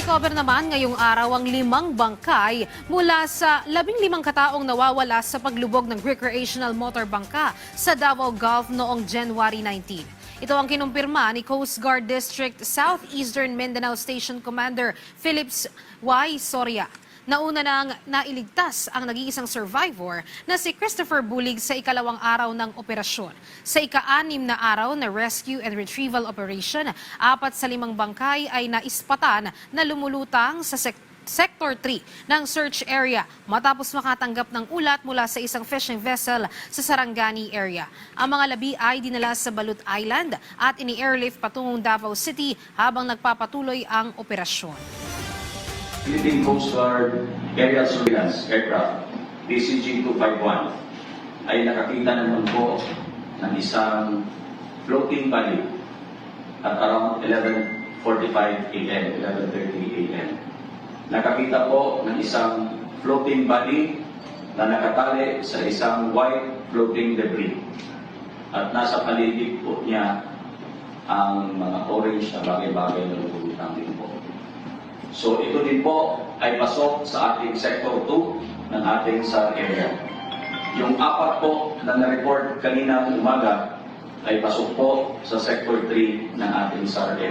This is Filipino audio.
Na-recover naman ngayong araw ang 5 bangkay mula sa 15 kataong nawawala sa paglubog ng recreational motor bangka sa Davao Gulf noong January 19. Ito ang kinumpirma ni Coast Guard District Southeastern Mindanao Station Commander Philips Y. Soria. Nauna nang nailigtas ang nag-iisang survivor na si Christopher Bulig sa ikalawang araw ng operasyon. Sa ika-6 na araw na rescue and retrieval operation, 4 sa 5 bangkay ay naispatan na lumulutang sa Sector 3 ng search area matapos makatanggap ng ulat mula sa isang fishing vessel sa Sarangani area. Ang mga labi ay dinala sa Balut Island at ini-airlift patungong Davao City habang nagpapatuloy ang operasyon. Philippine Coast Guard Aerial Surveillance Aircraft DCG-251 ay nakakita naman po ng isang floating body at around 11:45 a.m., 11:30 a.m. Nakakita po ng isang floating body na nakatali sa isang white floating debris at nasa paligid po niya ang mga orange na bagay-bagay na lumulutang din po. So ito din po ay pasok sa ating Sector 2 ng ating SAR area. Yung 4 po na na-report kanina umaga ay pasok po sa Sector 3 ng ating SAR area.